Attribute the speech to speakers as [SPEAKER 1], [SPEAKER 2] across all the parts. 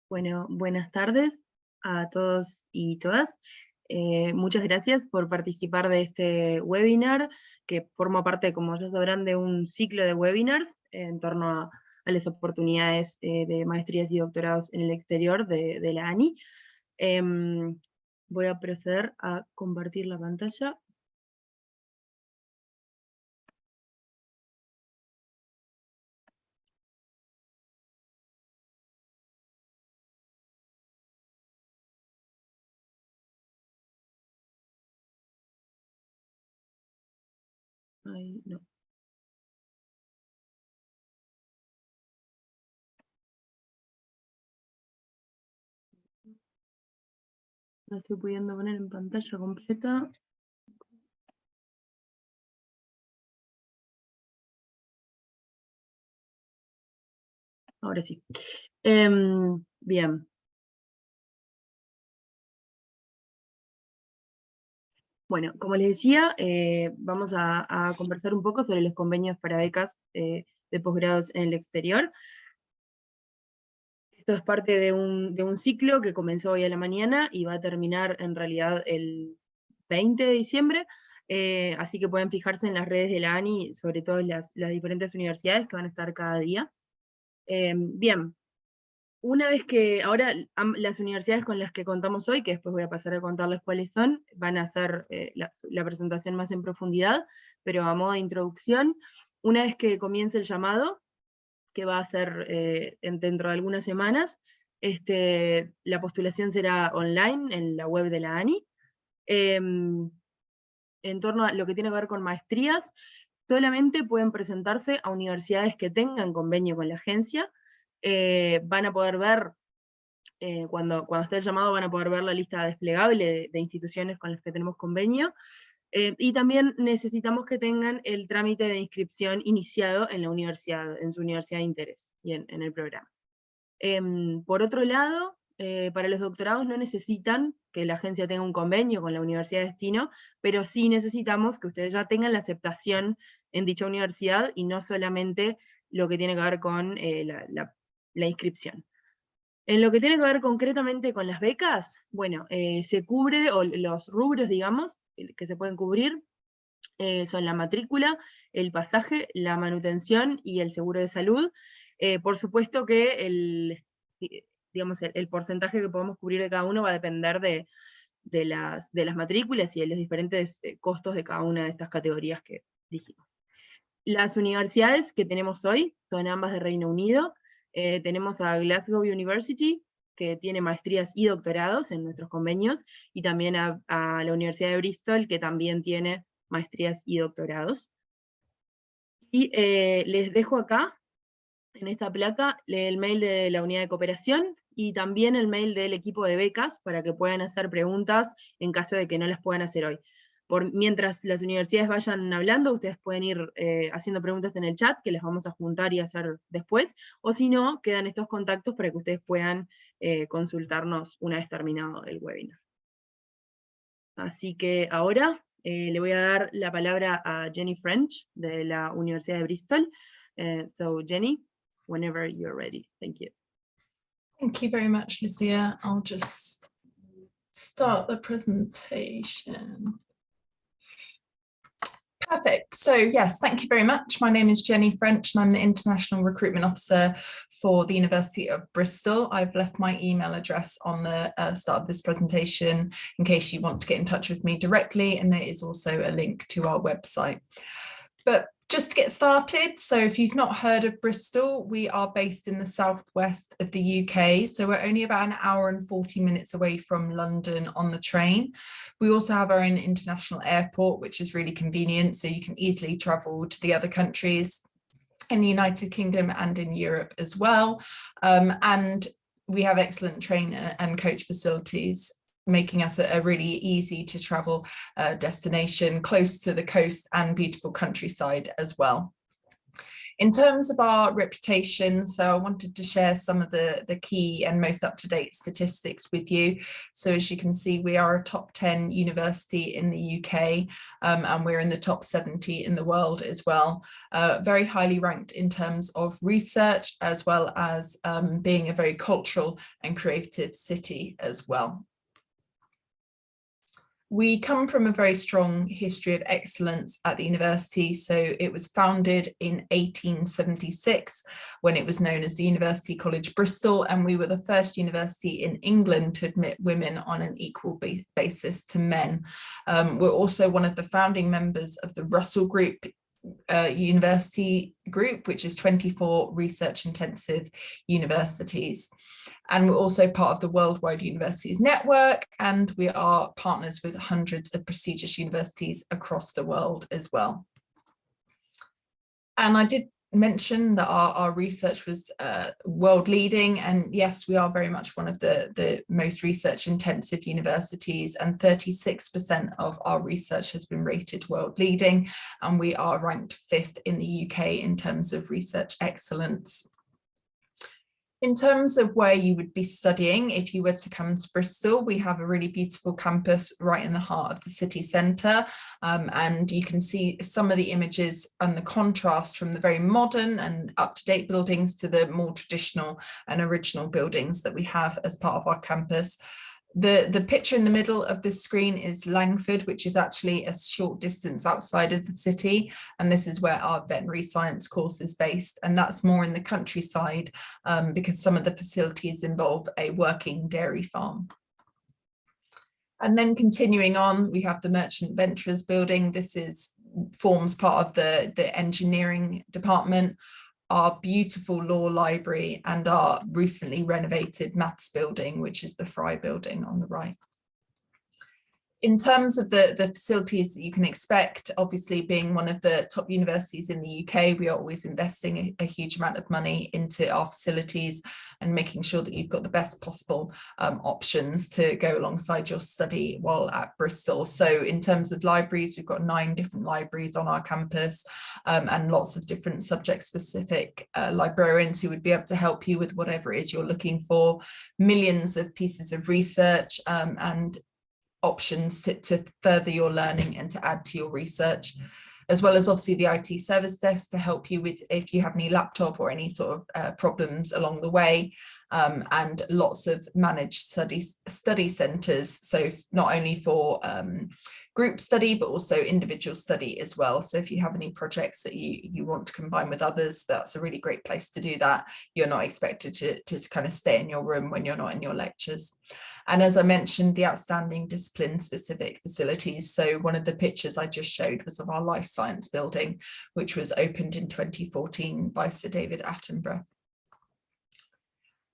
[SPEAKER 1] Bueno, buenas tardes a todos y todas. Muchas gracias por participar de este webinar, que forma parte, como ya sabrán, de un ciclo de webinars en torno a las oportunidades de maestrías y doctorados en el exterior de la ANI. Voy a proceder a compartir la pantalla. Ay, no. No estoy pudiendo poner en pantalla completa. Ahora sí. Bien. Bueno, como les decía, vamos a conversar un poco sobre los convenios para becas de posgrados en el exterior. Esto es parte de un ciclo que comenzó hoy a la mañana y va a terminar en realidad el 20 de diciembre, así que pueden fijarse en las redes de la ANI, sobre todo las diferentes universidades que van a estar cada día. Bien, una vez que, ahora las universidades con las que contamos hoy, que después voy a pasar a contarles cuáles son, van a hacer la presentación más en profundidad, pero a modo de introducción, una vez que comience el llamado, que va a ser dentro de algunas semanas, la postulación será online en la web de la ANI. En torno a lo que tiene que ver con maestrías, solamente pueden presentarse a universidades que tengan convenio con la agencia. Van a poder ver, cuando esté el llamado, van a poder ver la lista desplegable de instituciones con las que tenemos convenio. Y también necesitamos que tengan el trámite de inscripción iniciado en la universidad, en su universidad de interés y en el programa. Por otro lado, para los doctorados no necesitan que la agencia tenga un convenio con la universidad de destino, pero sí necesitamos que ustedes ya tengan la aceptación en dicha universidad y no solamente lo que tiene que ver con la inscripción. En lo que tiene que ver concretamente con las becas, bueno, se cubre, o los rubros, digamos, que se pueden cubrir, son la matrícula, el pasaje, la manutención y el seguro de salud. Por supuesto que el porcentaje que podemos cubrir de cada uno va a depender de las matrículas y de los diferentes costos de cada una de estas categorías que dijimos. Las universidades que tenemos hoy son ambas de Reino Unido. Tenemos a Glasgow University, que tiene maestrías y doctorados en nuestros convenios, y también a la Universidad de Bristol, que también tiene maestrías y doctorados. Y les dejo acá, en esta placa, el mail de la unidad de cooperación, y también el mail del equipo de becas, para que puedan hacer preguntas en caso de que no las puedan hacer hoy. Mientras las universidades vayan hablando, ustedes pueden ir haciendo preguntas en el chat, que las vamos a juntar y hacer después, o si no, quedan estos contactos para que ustedes puedan consultarnos una vez terminado el webinar. Así que ahora le voy a dar la palabra a Jenny French, de la Universidad de Bristol. So Jenny, whenever you're ready. Thank you.
[SPEAKER 2] Thank you very much, Lucia. I'll just start the presentation. Perfect. So yes, thank you very much. My name is Jenny French and I'm the International Recruitment Officer for the University of Bristol. I've left my email address on the start of this presentation in case you want to get in touch with me directly, and there is also a link to our website. But just to get started, so if you've not heard of Bristol, we are based in the southwest of the UK. So we're only about an hour and 40 minutes away from London on the train. We also have our own international airport, which is really convenient. So you can easily travel to the other countries in the United Kingdom and in Europe as well. And we have excellent train and coach facilities, making us a really easy to travel destination close to the coast and beautiful countryside as well. In terms of our reputation, so I wanted to share some of the key and most up-to-date statistics with you. So as you can see, we are a top 10 university in the UK, and we're in the top 70 in the world as well. Very highly ranked in terms of research, as well as being a very cultural and creative city as well. We come from a very strong history of excellence at the university. So it was founded in 1876 when it was known as the University College Bristol, and we were the first university in England to admit women on an equal basis to men. We're also one of the founding members of the Russell Group university group, which is 24 research intensive universities. And we're also part of the Worldwide Universities Network, and we are partners with hundreds of prestigious universities across the world as well. And I did mention that our research was world leading, and yes, we are very much one of the most research intensive universities, and 36% of our research has been rated world leading, and we are ranked 5th in the UK in terms of research excellence. In terms of where you would be studying, if you were to come to Bristol, we have a really beautiful campus right in the heart of the city centre, and you can see some of the images and the contrast from the very modern and up-to-date buildings to the more traditional and original buildings that we have as part of our campus. The picture in the middle of the screen is Langford, which is actually a short distance outside of the city, and this is where our veterinary science course is based, and that's more in the countryside because some of the facilities involve a working dairy farm. And then continuing on, we have the Merchant Ventures building. This forms part of the engineering department, our beautiful law library, and our recently renovated maths building, which is the Fry building on the right. In terms of the facilities that you can expect, obviously being one of the top universities in the UK, we are always investing a huge amount of money into our facilities and making sure that you've got the best possible options to go alongside your study while at Bristol. So in terms of libraries, we've got 9 different libraries on our campus, and lots of different subject specific librarians who would be able to help you with whatever it is you're looking for, millions of pieces of research and options to further your learning and to add to your research, as well as obviously the IT service desk to help you with if you have any laptop or any sort of problems along the way, and lots of managed study centres, so not only for group study but also individual study as well. So if you have any projects that you want to combine with others, that's a really great place to do that. You're not expected to kind of stay in your room when you're not in your lectures. And as I mentioned, the outstanding discipline specific facilities. So one of the pictures I just showed was of our life science building, which was opened in 2014 by Sir David Attenborough.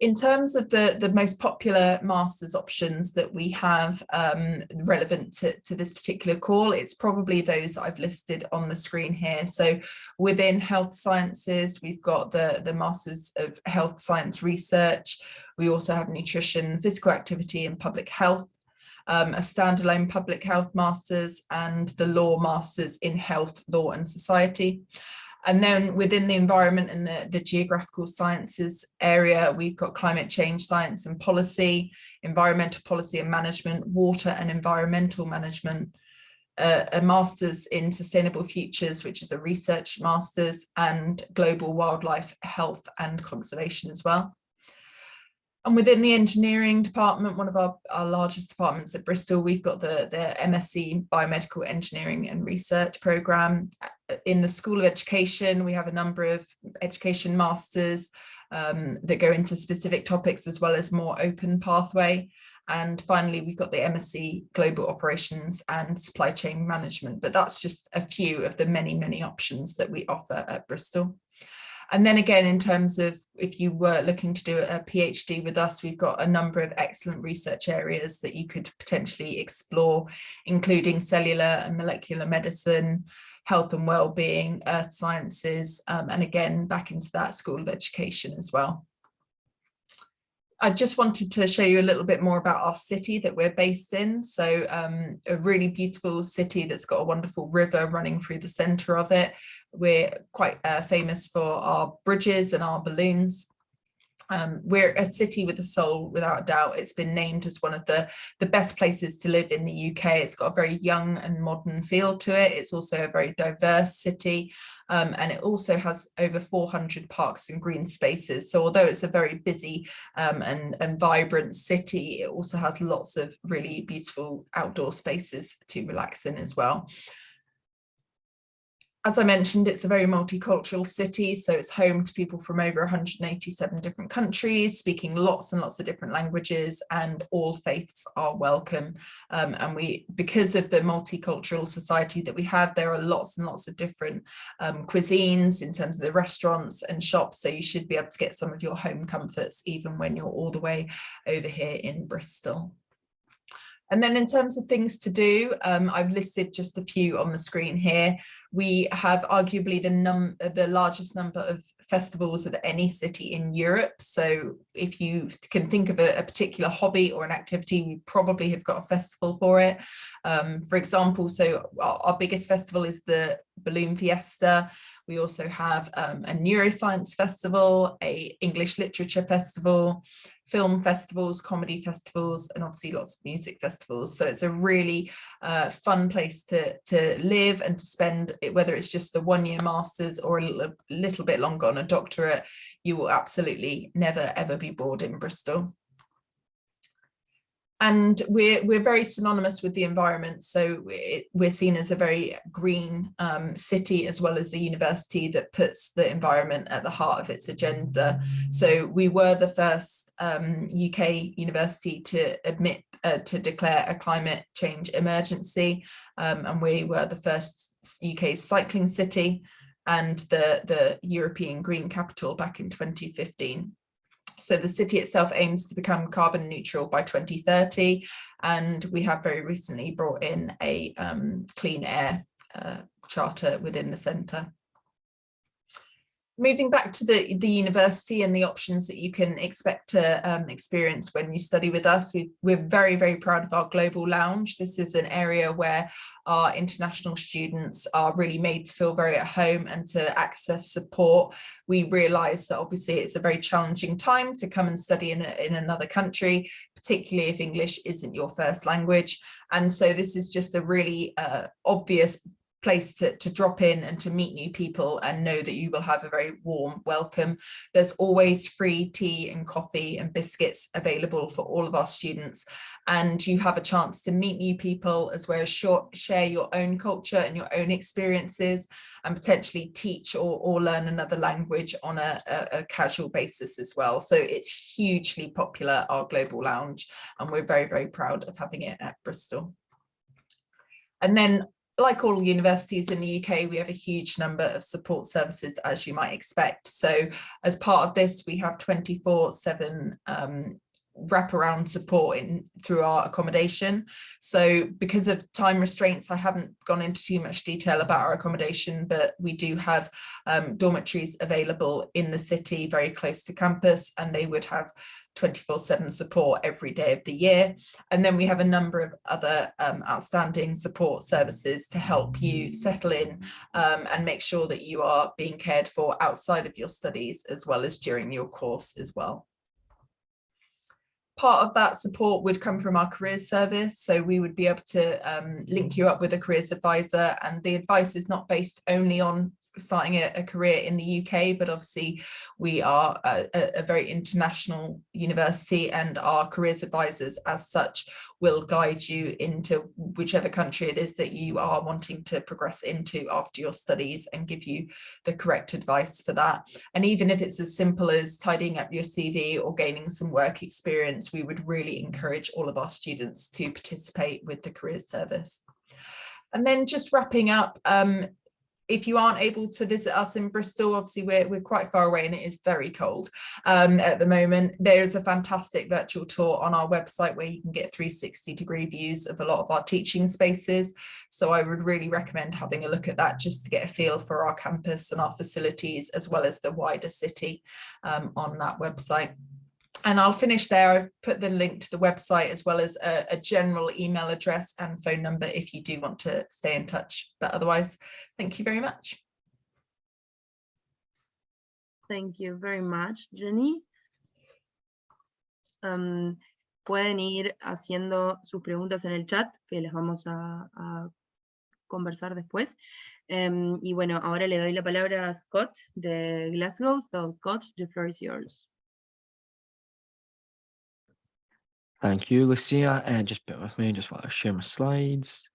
[SPEAKER 2] In terms of the most popular master's options that we have relevant to this particular call, it's probably those that I've listed on the screen here. So within health sciences, we've got the Masters of Health Science Research. We also have nutrition, physical activity and public health, a standalone public health masters, and the law masters in health, law and society. And then within the environment and the geographical sciences area, we've got climate change science and policy, environmental policy and management, water and environmental management, a master's in sustainable futures, which is a research master's, and global wildlife health and conservation as well. And within the engineering department, one of our largest departments at Bristol, we've got the MSc Biomedical Engineering and Research programme. In the School of Education, we have a number of education masters that go into specific topics, as well as more open pathway. And finally, we've got the MSc Global Operations and Supply Chain Management, but that's just a few of the many, many options that we offer at Bristol. And then again, in terms of if you were looking to do a PhD with us, we've got a number of excellent research areas that you could potentially explore, including cellular and molecular medicine, health and well-being, earth sciences, and again, back into that School of Education as well. I just wanted to show you a little bit more about our city that we're based in. So a really beautiful city that's got a wonderful river running through the centre of it. We're quite famous for our bridges and our balloons. We're a city with a soul, without a doubt. It's been named as one of the best places to live in the UK. It's got a very young and modern feel to it. It's also a very diverse city, and it also has over 400 parks and green spaces. So although it's a very busy and vibrant city, it also has lots of really beautiful outdoor spaces to relax in as well. As I mentioned, it's a very multicultural city, so it's home to people from over 187 different countries, speaking lots and lots of different languages, and all faiths are welcome. And because of the multicultural society that we have, there are lots and lots of different cuisines in terms of the restaurants and shops, so you should be able to get some of your home comforts even when you're all the way over here in Bristol. And then in terms of things to do, I've listed just a few on the screen here. We have arguably the largest number of festivals of any city in Europe. So if you can think of a particular hobby or an activity, we probably have got a festival for it. For example, so our biggest festival is the Balloon Fiesta. We also have a neuroscience festival, a English literature festival, film festivals, comedy festivals, and obviously lots of music festivals. So it's a really fun place to live and to spend it, whether it's just the 1-year masters or a little bit longer on a doctorate. You will absolutely never ever be bored in Bristol. And we're very synonymous with the environment, so we're seen as a very green city, as well as a university that puts the environment at the heart of its agenda. So we were the first UK university to declare a climate change emergency, and we were the first UK cycling city and the European Green Capital back in 2015. So the city itself aims to become carbon neutral by 2030, and we have very recently brought in a clean air charter within the centre. Moving back to the university and the options that you can expect to experience when you study with us, we're very, very proud of our global lounge. This is an area where our international students are really made to feel very at home and to access support. We realise that obviously it's a very challenging time to come and study in another country, particularly if English isn't your first language. And so this is just a really obvious place to drop in and to meet new people and know that you will have a very warm welcome. There's always free tea and coffee and biscuits available for all of our students, and you have a chance to meet new people as well as share your own culture and your own experiences, and potentially teach or learn another language on a casual basis as well. So it's hugely popular, our global lounge, and we're very, very proud of having it at Bristol. And then, like all universities in the UK, we have a huge number of support services, as you might expect. So as part of this, we have 24/7 wraparound support through our accommodation. So because of time restraints, I haven't gone into too much detail about our accommodation, but we do have dormitories available in the city very close to campus, and they would have 24/7 support every day of the year. And then we have a number of other outstanding support services to help you settle in and make sure that you are being cared for outside of your studies, as well as during your course as well. Part of that support would come from our careers service. So we would be able to link you up with a careers advisor, and the advice is not based only on starting a career in the UK, but obviously we are a very international university, and our careers advisors as such will guide you into whichever country it is that you are wanting to progress into after your studies and give you the correct advice for that. And even if it's as simple as tidying up your CV or gaining some work experience, we would really encourage all of our students to participate with the careers service. And then just wrapping up, if you aren't able to visit us in Bristol, obviously we're quite far away and it is very cold at the moment. There's a fantastic virtual tour on our website where you can get 360-degree views of a lot of our teaching spaces. So I would really recommend having a look at that just to get a feel for our campus and our facilities, as well as the wider city on that website. And I'll finish there. I've put the link to the website as well as a general email address and phone number if you do want to stay in touch. But otherwise, thank you very much.
[SPEAKER 1] Thank you very much, Jenny. Pueden ir haciendo sus preguntas en el chat, que les vamos a conversar después. Y bueno, ahora le doy la palabra a Scott de Glasgow. So Scott, the floor is yours.
[SPEAKER 3] Thank you, Lucia. And just bear with me, just while I share my slides.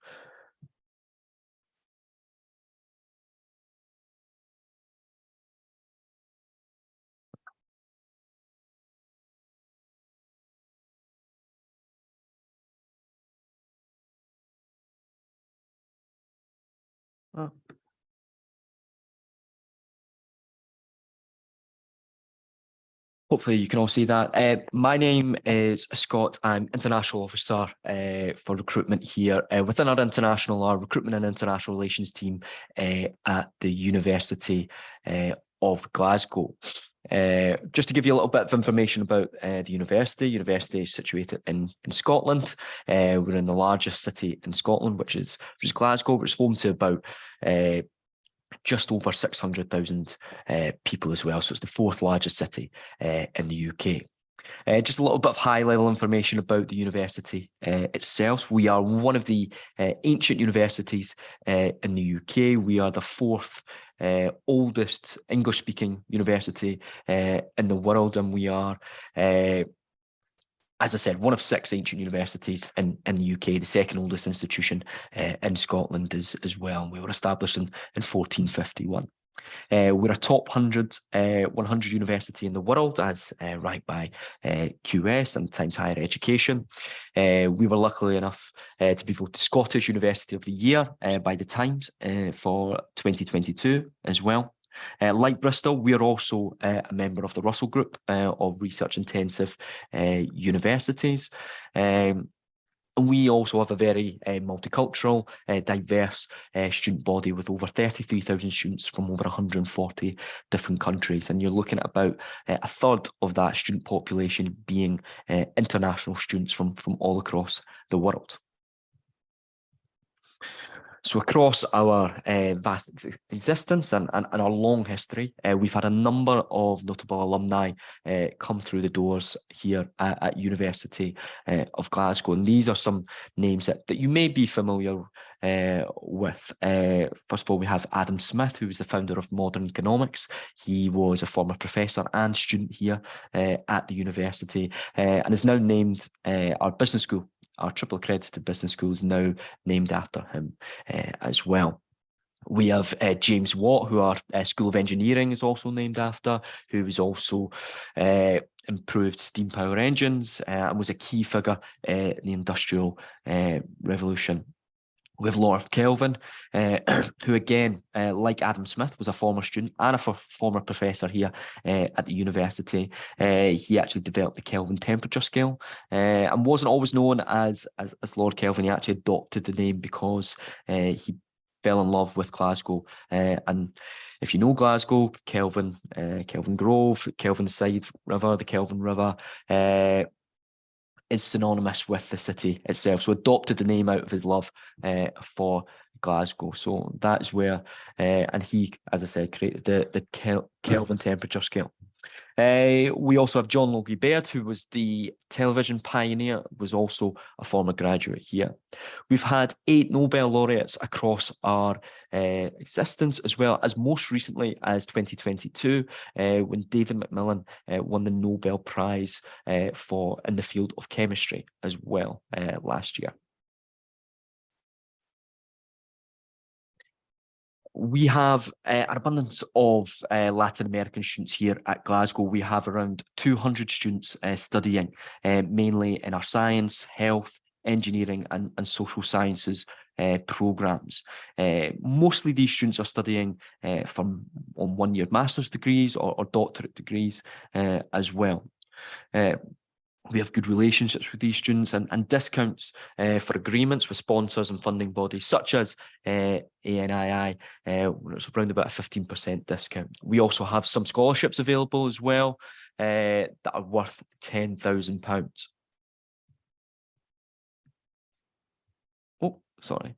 [SPEAKER 3] Oh. Hopefully you can all see that. My name is Scott. I'm International Officer for recruitment here within our recruitment and international relations team at the University of Glasgow. Just to give you a little bit of information about the university. University is situated in Scotland. We're in the largest city in Scotland, which is Glasgow, which is home to about just over 600,000 people as well. So it's the fourth largest city in the UK. Just a little bit of high-level information about the university itself. We are one of the ancient universities in the UK. We are the fourth oldest English-speaking university in the world, and we are, as I said, one of 6 ancient universities in the UK, the second oldest institution in Scotland as well. We were established in 1451. We're a top 100 university in the world, as ranked by QS and Times Higher Education. We were lucky enough to be voted Scottish University of the Year by the Times for 2022 as well. Like Bristol, we are also a member of the Russell Group of research-intensive universities. We also have a very multicultural, diverse student body with over 33,000 students from over 140 different countries. And you're looking at about a third of that student population being international students from all across the world. So across our vast existence and our long history, we've had a number of notable alumni come through the doors here at University of Glasgow. And these are some names that you may be familiar with. First of all, we have Adam Smith, who is the founder of modern economics. He was a former professor and student here at the university and is now named our business school. Our triple accredited business school is now named after him as well. We have James Watt, who our School of Engineering is also named after, who was also improved steam power engines and was a key figure in the Industrial Revolution. We have Lord Kelvin, who again, like Adam Smith, was a former student and a former professor here at the university. He actually developed the Kelvin temperature scale and wasn't always known as Lord Kelvin. He actually adopted the name because he fell in love with Glasgow. And if you know Glasgow, Kelvin Grove, Kelvin Side River, the Kelvin River, is synonymous with the city itself. So adopted the name out of his love for Glasgow. So that's where, and he, as I said, created the Kelvin temperature scale. We also have John Logie Baird, who was the television pioneer, was also a former graduate here. We've had 8 Nobel laureates across our existence, as well as most recently as 2022, when David Macmillan won the Nobel Prize in the field of chemistry as well last year. We have an abundance of Latin American students here at Glasgow. We have around 200 students studying mainly in our science, health, engineering and social sciences programmes. Mostly these students are studying on one-year master's degrees or doctorate degrees as well. We have good relationships with these students and discounts for agreements with sponsors and funding bodies such as ANII, where it's around about a 15% discount. We also have some scholarships available as well that are worth £10,000. Oh, sorry.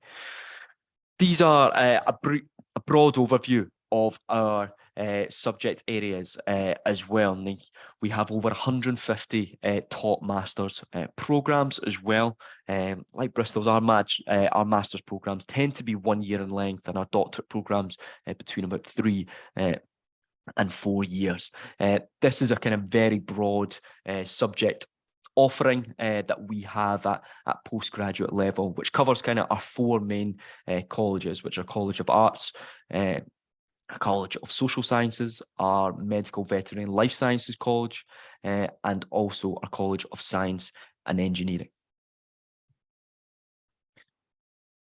[SPEAKER 3] These are a broad overview of our subject areas as well. And we have over 150 top masters programs as well. Like Bristol's, our masters programs tend to be 1 year in length, and our doctorate programs between about 3 and 4 years. This is a kind of very broad subject offering that we have at postgraduate level, which covers kind of our 4 main colleges, which are College of Arts, a College of Social Sciences, our Medical, Veterinary and Life Sciences College, and also our College of Science and Engineering.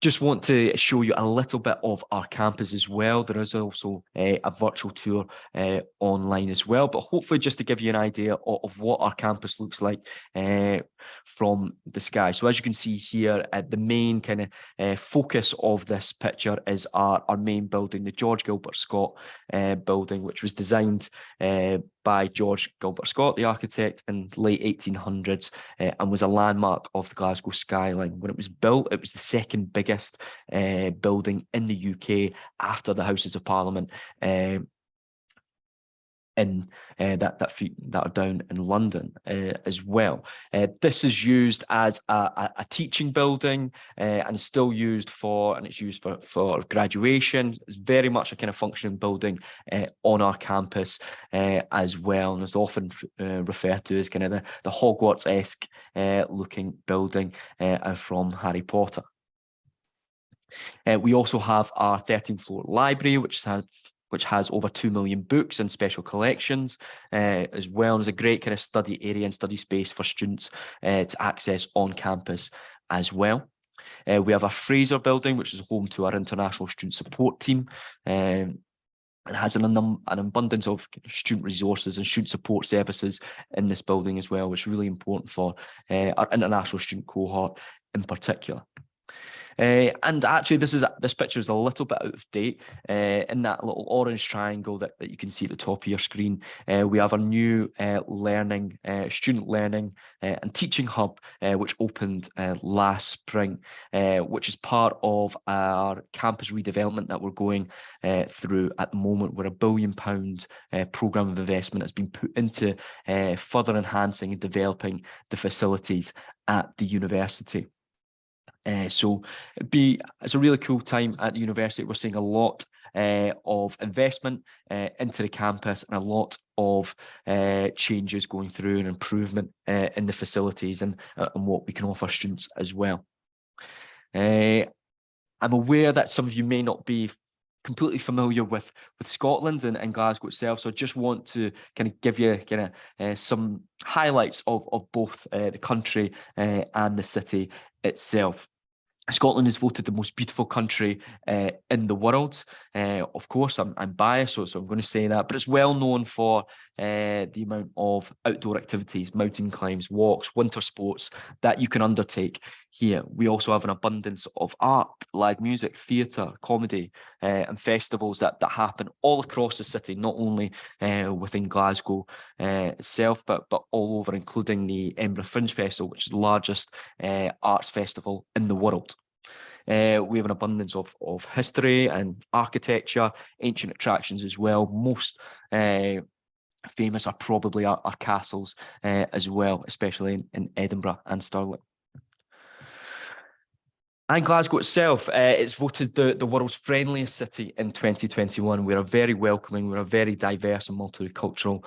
[SPEAKER 3] Just want to show you a little bit of our campus as well. There is also a virtual tour online as well, but hopefully just to give you an idea of what our campus looks like from the sky. So as you can see here, the main kind of focus of this picture is our main building, the George Gilbert Scott building, which was designed by George Gilbert Scott, the architect, in the late 1800s, and was a landmark of the Glasgow skyline. When it was built, it was the second biggest building in the UK after the Houses of Parliament that are down in London as well. This is used as a teaching building and is still used for graduation. It's very much a kind of functioning building on our campus as well, and it's often referred to as kind of the Hogwarts-esque looking building from Harry Potter. We also have our 13th floor library, which has over 2 million books and special collections, as well as a great kind of study area and study space for students to access on campus as well. We have our Fraser building, which is home to our international student support team. And has an abundance of student resources and student support services in this building as well, which is really important for our international student cohort in particular. And actually, this picture is a little bit out of date. In that little orange triangle that you can see at the top of your screen, we have our new student learning and teaching hub, which opened last spring, which is part of our campus redevelopment that we're going through at the moment, where £1 billion programme of investment has been put into further enhancing and developing the facilities at the university. So it's a really cool time at the university. We're seeing a lot of investment into the campus and a lot of changes going through and improvement in the facilities and what we can offer students as well. I'm aware that some of you may not be completely familiar with Scotland and Glasgow itself, so I just want to kind of give you some highlights of both the country and the city itself. Scotland is voted the most beautiful country in the world. Of course, I'm biased, so I'm going to say that, but it's well known for the amount of outdoor activities, mountain climbs, walks, winter sports that you can undertake here. We also have an abundance of art, live music, theatre, comedy, and festivals that happen all across the city, not only within Glasgow itself, but all over, including the Edinburgh Fringe Festival, which is the largest arts festival in the world. We have an abundance of history and architecture, ancient attractions as well. Most famous are probably our castles as well, especially in Edinburgh and Stirling. And Glasgow itself, it's voted the world's friendliest city in 2021. We're a very welcoming, we're a very diverse and multicultural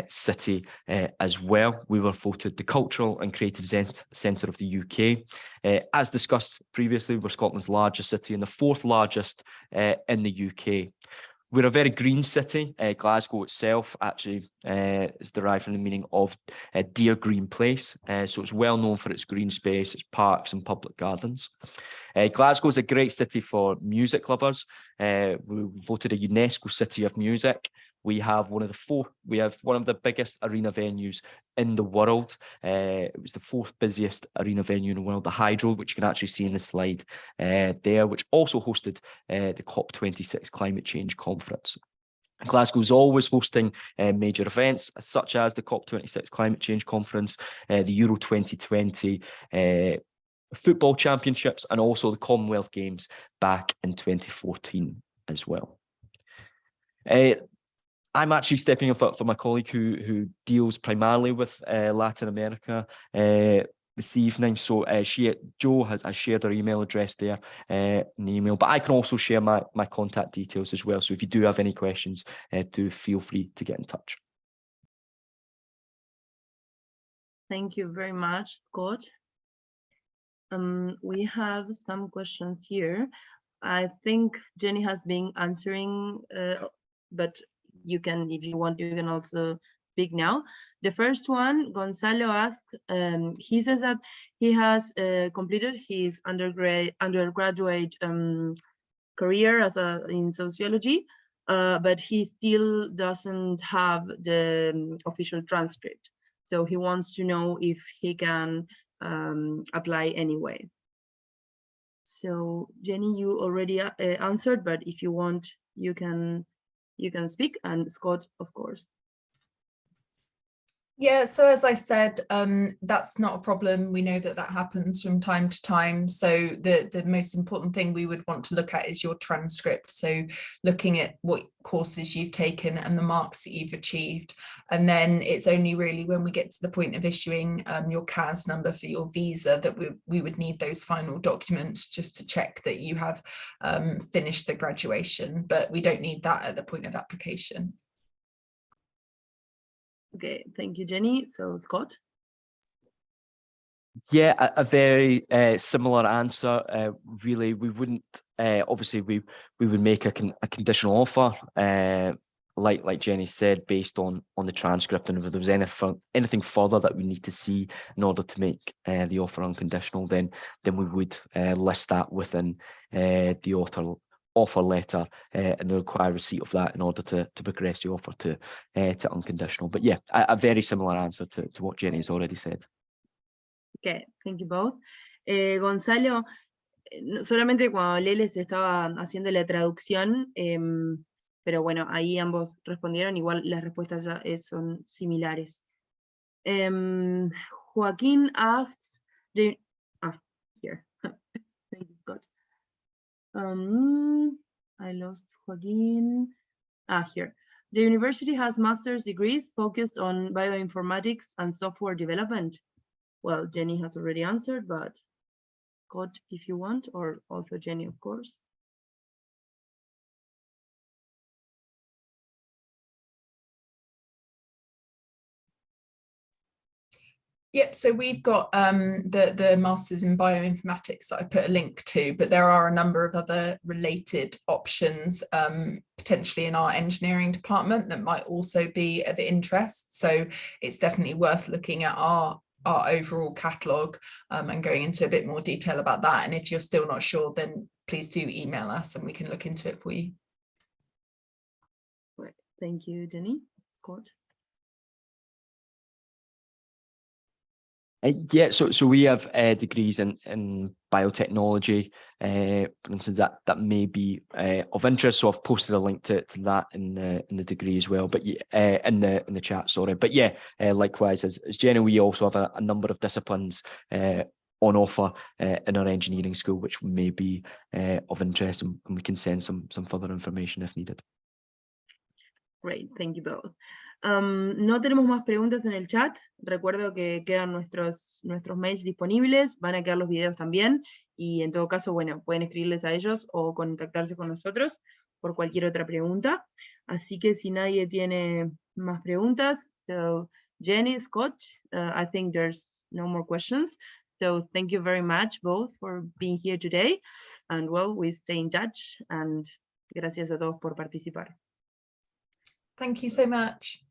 [SPEAKER 3] city as well. We were voted the Cultural and Creative Centre of the UK. As discussed previously, we're Scotland's largest city and the 4th largest in the UK. We're a very green city. Glasgow itself actually is derived from the meaning of Dear Green Place. So it's well known for its green space, its parks and public gardens. Glasgow is a great city for music lovers. We voted a UNESCO City of Music. we have one of the biggest arena venues in the world. It was the 4th busiest arena venue in the world, the Hydro, which you can actually see in the slide there, which also hosted the COP26 climate change conference. Glasgow is always hosting major events such as the COP26 climate change conference, the Euro 2020 football championships, and also the Commonwealth Games back in 2014 as well. I'm actually stepping in for my colleague who deals primarily with Latin America this evening. So Jo has shared her email address there in the email, but I can also share my contact details as well. So if you do have any questions, do feel free to get in touch.
[SPEAKER 1] Thank you very much, Scott. We have some questions here. I think Jenny has been answering, but you can, if you want, you can also speak now. The first one, Gonzalo asked, he says that he has completed his undergraduate career in sociology, but he still doesn't have the official transcript. So he wants to know if he can apply anyway. So Jenny, you already answered, but if you want, you can speak, and Scott, of course.
[SPEAKER 2] Yeah, so as I said, that's not a problem. We know that happens from time to time. So the most important thing we would want to look at is your transcript. So looking at what courses you've taken and the marks that you've achieved. And then it's only really when we get to the point of issuing your CAS number for your visa that we would need those final documents just to check that you have finished the graduation, but we don't need that at the point of application.
[SPEAKER 1] Okay, thank you, Jenny. So Scott?
[SPEAKER 3] Yeah, a very similar answer. Really, we wouldn't, obviously we would make a conditional offer, like Jenny said, based on the transcript, and if there was anything further that we need to see in order to make the offer unconditional, then we would list that within the offer letter and the required receipt of that in order to progress the offer to unconditional. But yeah, a very similar answer to what Jenny has already said.
[SPEAKER 1] Okay, thank you both. Gonzalo, solamente cuando Leles estaba haciendo la traducción, pero bueno, ahí ambos respondieron, igual las respuestas ya son similares. Joaquín asks, here. Thank you, Scott. I lost Joaquin. Here. The university has master's degrees focused on bioinformatics and software development. Well, Jenny has already answered, but Scott, if you want, or also Jenny, of course.
[SPEAKER 2] Yep, so we've got the Masters in Bioinformatics that I put a link to, but there are a number of other related options potentially in our engineering department that might also be of interest. So it's definitely worth looking at our overall catalogue and going into a bit more detail about that. And if you're still not sure, then please do email us and we can look into it for you.
[SPEAKER 1] Right. Thank you, Jenny. Scott?
[SPEAKER 3] Yeah, so we have degrees in biotechnology, for instance, that may be of interest. So I've posted a link to that in the degree as well, but in the chat, sorry. But yeah, likewise as Jenny, we also have a number of disciplines on offer in our engineering school, which may be of interest, and we can send some further information if needed.
[SPEAKER 1] Great, thank you both. No tenemos más preguntas en el chat. Recuerdo que quedan nuestros mails disponibles, van a quedar los videos también, y en todo caso, bueno, pueden escribirles a ellos o contactarse con nosotros por cualquier otra pregunta. Así que si nadie tiene más preguntas, so Jenny, Scott, I think there's no more questions. So thank you very much both for being here today, and well, we stay in touch, and gracias a todos por participar.
[SPEAKER 2] Thank you so much.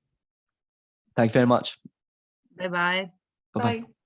[SPEAKER 3] Thank you very much.
[SPEAKER 1] Bye-bye.
[SPEAKER 3] Bye-bye.
[SPEAKER 2] Bye.